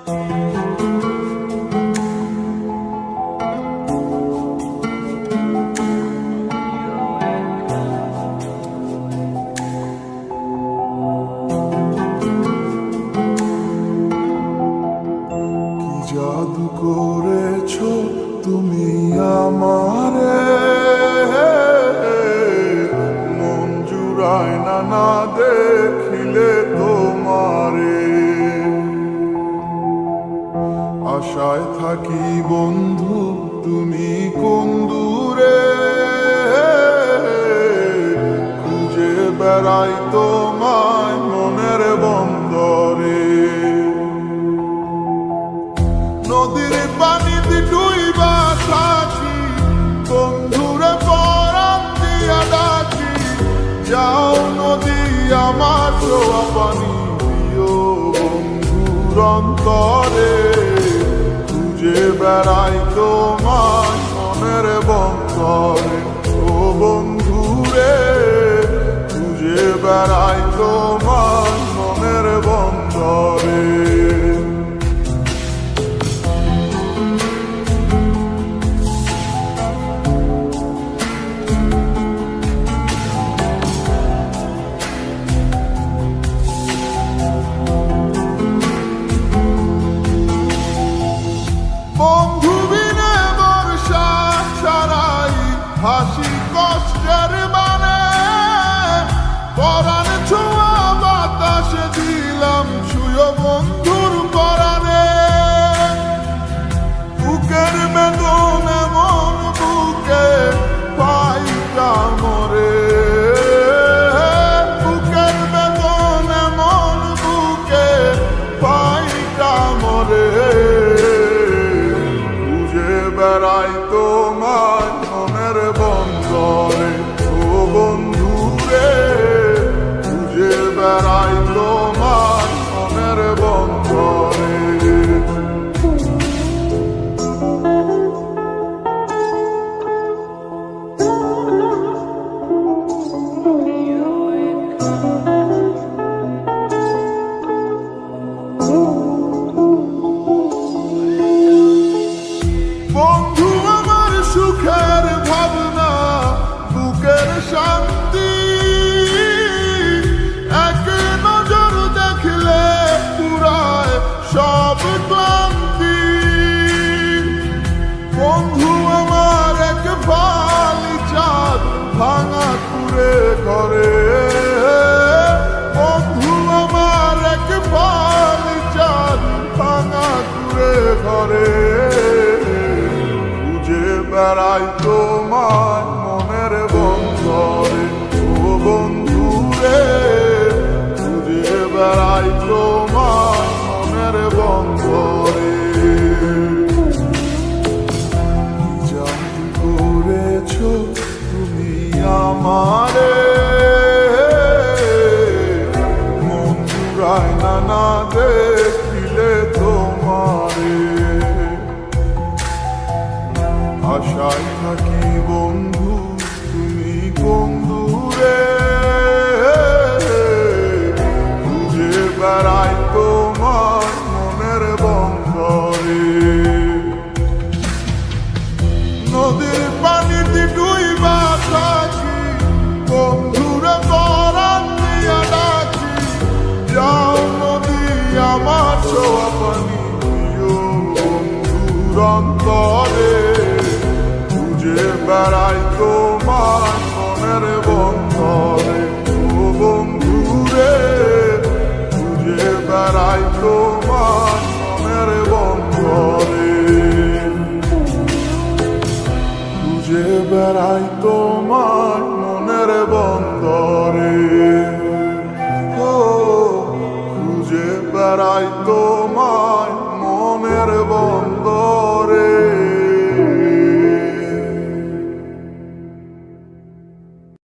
জাদু করেছো তুমি আমারে, মন জুড়ায় না না দেখিলে তোমারে। আশায় থাকি বন্ধু তুমি কোন দূরে, খুঁজে বেড়াই তোমায় মনের বন্দরে। নদীর পানিতে ডুইবা থাকি, বন্ধুরে পরাণ দিয়া ডাকি। যাও নদী আমার ছোঁয়া পানি দিও বন্ধুর অন্তরে, খুঁজে বেড়াই তোমায় মনের বন্দরে। ও বন্ধুরে খুঁজে বেড়াই তোমায় মনের বন্দরে। বন্ধু বিনে বর্ষা ছাড়াই হাসি কষ্টের মানে, পরাণ ছোঁয়া বাতাসে দিলাম ছুঁয়ো বন্ধুর পরাণে। বুকের বেদন এমন বুকে পাইটা মরে, বুকের বেদন এমন বুকে পাইটা মরে। বেড়াই তোমার মনের বন্দরে, ও বন্ধুরে খুঁজে বেড়াই তোমার মনের বন্দরে। বন্ধু আমার সুখের ভাবনা, বুকের শান্তি, এক নজর দেখলে পুরায় সব ক্লান্তি। বন্ধু আমার এক ফালি চাঁদ ভাঙা কুড়ে ঘরে, বন্ধু আমার এক ফালি চাঁদ ভাঙা কুড়ে ঘরে। বেড়াই তোমার মনের বন্দরে, ও বন্ধুরে খুঁজে বেড়াই তোমার মনের বন্দরে। জাদু করেছো তুমি আমারে, মন জুড়ায় না না দেখিলে তোমারে। আশায় থাকি বন্ধু তুমি কোন দূরে, খুঁজে বেড়াই তোমার মনের বন্দরে। নদীর পানিতে ডুইবা থাকি, বন্ধুরে পরাণ দিয়া ডাকি। যাও নদী আমার ছোঁয়া পানি দিও বন্ধুর অন্তরে, খুঁজে বেড়াই তোমার মনের বন্দরে।